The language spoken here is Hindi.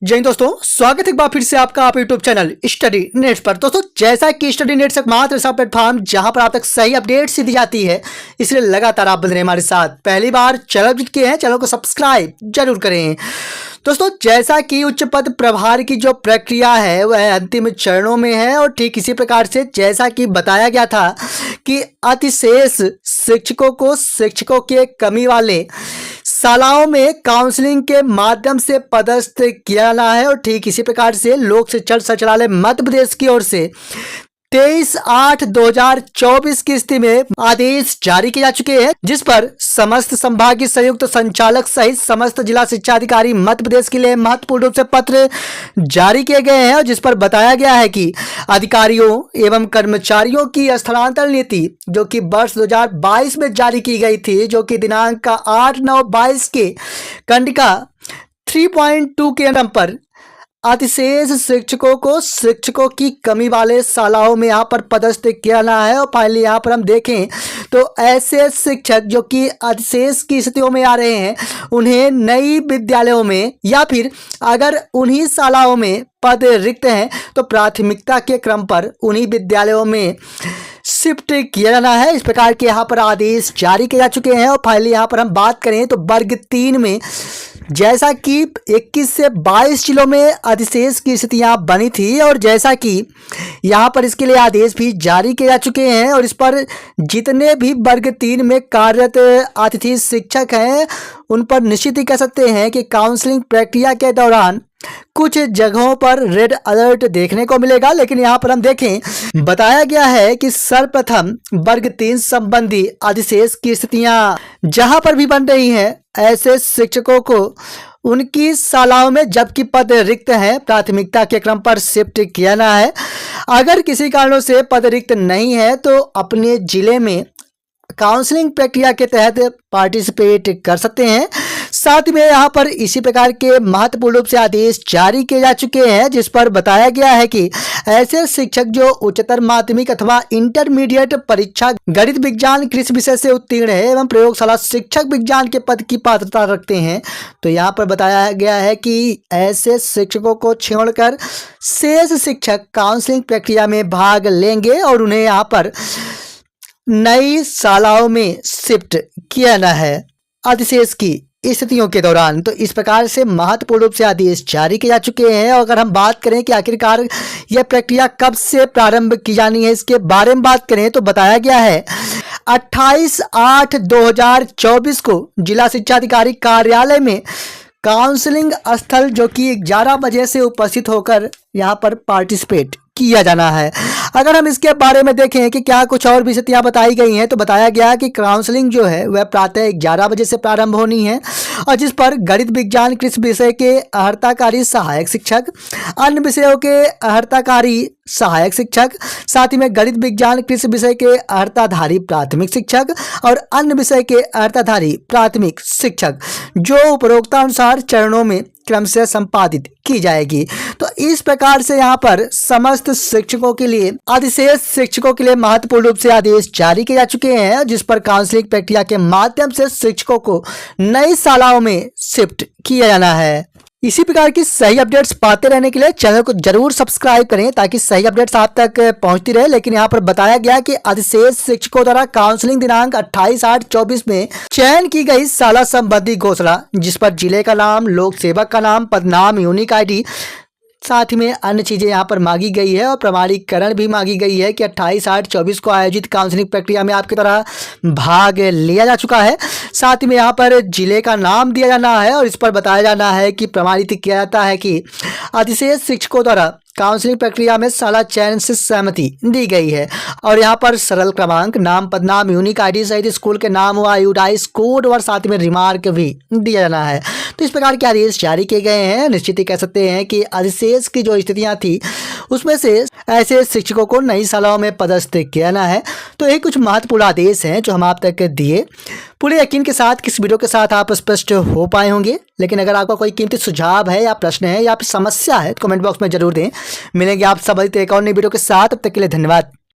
जय हिंद दोस्तों, स्वागत है एक बार फिर से आपका आप यूट्यूब चैनल स्टडी नेट पर। दोस्तों, जैसा कि स्टडी नेट मात्र ऐसा प्लेटफॉर्म जहां पर आप तक सही अपडेट्स दी जाती है, इसलिए लगातार आप बने रहे हमारे साथ। पहली बार चैनल विजिट किए हैं, चैनल को सब्सक्राइब जरूर करें। दोस्तों, जैसा कि उच्च पद प्रभार की जो प्रक्रिया है वह अंतिम चरणों में है और ठीक इसी प्रकार से जैसा कि बताया गया था कि अतिशेष शिक्षकों के कमी वाले शालाओं में काउंसलिंग के माध्यम से पदस्थ किया जाना है। और ठीक इसी प्रकार से लोक शिक्षण संचालनालय मध्य प्रदेश की ओर से 23/8/2024 की स्थिति में आदेश जारी किए जा चुके हैं, जिस पर समस्त संभागीय संयुक्त संचालक सहित समस्त जिला शिक्षा अधिकारी मध्य प्रदेश के लिए महत्वपूर्ण रूप से पत्र जारी किए गए हैं। और जिस पर बताया गया है कि अधिकारियों एवं कर्मचारियों की स्थानांतरण नीति जो कि वर्ष 2022 में जारी की गई थी, जो कि दिनांक 8/9/22 के कंडिका 3.2 के क्रम पर अतिशेष शिक्षकों की कमी वाले शालाओं में यहाँ पर पदस्थ किया जाना है। और फाइनली यहाँ पर हम देखें तो ऐसे शिक्षक जो कि अतिशेष की स्थितियों में आ रहे हैं, उन्हें नई विद्यालयों में या फिर अगर उन्हीं शालाओं में पद रिक्त हैं तो प्राथमिकता के क्रम पर उन्हीं विद्यालयों में शिफ्ट किया जाना है। इस प्रकार के यहाँ पर आदेश जारी किए जा चुके हैं। और फाइनली यहाँ पर हम बात करें तो वर्ग 3 में जैसा कि 21 से 22 जिलों में अधिशेष की स्थितियां बनी थी और जैसा कि यहाँ पर इसके लिए आदेश भी जारी किए जा चुके हैं। और इस पर जितने भी वर्ग 3 में कार्यरत अतिथि शिक्षक हैं, उन पर निश्चित ही कह सकते हैं कि काउंसलिंग प्रक्रिया के दौरान कुछ जगहों पर रेड अलर्ट देखने को मिलेगा। लेकिन यहाँ पर हम देखें, बताया गया है कि सर्वप्रथम वर्ग 3 संबंधी अधिशेष की स्थितियां जहां पर भी बन रही हैं, ऐसे शिक्षकों को उनकी शालाओं में जबकि पद रिक्त हैं प्राथमिकता के क्रम पर शिफ्ट किया जाना है। अगर किसी कारणों से पद रिक्त नहीं है तो अपने जिले में काउंसलिंग प्रक्रिया के तहत पार्टिसिपेट कर सकते हैं। साथ में यहाँ पर इसी प्रकार के महत्वपूर्ण रूप से आदेश जारी किए जा चुके हैं, जिस पर बताया गया है कि ऐसे शिक्षक जो उच्चतर माध्यमिक अथवा इंटरमीडिएट परीक्षा गणित विज्ञान कृषि विषय से उत्तीर्ण है एवं प्रयोगशाला शिक्षक विज्ञान के पद की पात्रता रखते हैं, तो यहाँ पर बताया गया है कि ऐसे शिक्षकों को छोड़कर शेष शिक्षक काउंसलिंग प्रक्रिया में भाग लेंगे और उन्हें यहाँ पर नई शालाओं में शिफ्ट किया जाना है अधिशेष की स्थितियों के दौरान। तो इस प्रकार से महत्वपूर्ण रूप से आदेश जारी किए जा चुके हैं। और अगर हम बात करें कि आखिरकार यह प्रक्रिया कब से प्रारंभ की जानी है, इसके बारे में बात करें तो बताया गया है 28/8/2024 को जिला शिक्षा अधिकारी कार्यालय में काउंसलिंग स्थल जो कि 11 बजे से उपस्थित होकर यहाँ पर पार्टिसिपेट किया जाना है। अगर हम इसके बारे में देखें कि क्या कुछ और भी स्थितियां बताई गई हैं तो बताया गया कि काउंसलिंग जो है वह प्रातः 11 बजे से प्रारंभ होनी है और जिस पर गणित विज्ञान कृषि विषय के अहर्ताकारी सहायक शिक्षक, अन्य विषयों के अहर्ताकारी सहायक शिक्षक, साथ ही में गणित विज्ञान कृषि विषय के अहर्ताधारी प्राथमिक शिक्षक और अन्य विषय के अहर्ताधारी प्राथमिक शिक्षक जो उपरोक्तानुसार चरणों में क्रम से संपादित की जाएगी। तो इस प्रकार से यहाँ पर समस्त शिक्षकों के लिए अधिशेष शिक्षकों के लिए महत्वपूर्ण रूप से आदेश जारी किए जा चुके हैं, जिस पर काउंसलिंग प्रक्रिया के माध्यम से शिक्षकों को नई शालाओं में शिफ्ट किया जाना है। इसी प्रकार की सही अपडेट्स पाते रहने के लिए चैनल को जरूर सब्सक्राइब करें ताकि सही अपडेट्स आप तक पहुंचती रहे। लेकिन यहाँ पर बताया गया कि अधिशेष शिक्षकों द्वारा काउंसलिंग दिनांक 28/8/24 में चयन की गई शाला संबंधी घोषणा, जिस पर जिले का नाम, लोक सेवक का नाम, पद नाम, यूनिक ID, साथ ही में अन्य चीज़ें यहाँ पर मांगी गई है और प्रमाणीकरण भी मांगी गई है कि 28/8/24 को आयोजित काउंसलिंग प्रक्रिया में आपकी तरह भाग लिया जा चुका है। साथ ही में यहाँ पर जिले का नाम दिया जाना है और इस पर बताया जाना है कि प्रमाणित किया जाता है कि अधिशेष शिक्षकों द्वारा काउंसलिंग प्रक्रिया में शाला चयन से सहमति दी गई है। और यहाँ पर सरल क्रमांक, नाम, पदनाम, यूनिक ID सहित स्कूल के नाम व आयुडाइज कोड और साथ में रिमार्क भी दिया जाना है। तो इस प्रकार के आदेश जारी किए गए हैं। निश्चित ही कह सकते हैं कि अधिशेष की जो स्थितियां थी उसमें से ऐसे शिक्षकों को नई शालाओं में पदस्थ किया जाना है। तो ये कुछ महत्वपूर्ण आदेश हैं जो हम आप तक दिए। पूरे यकीन के साथ किस वीडियो के साथ आप स्पष्ट हो पाए होंगे। लेकिन अगर आपका कोई कीमती सुझाव है या प्रश्न है या फिर समस्या है तो कमेंट बॉक्स में जरूर दें। मिलेंगे आप सब एक और नई वीडियो के साथ, तब तक के लिए धन्यवाद।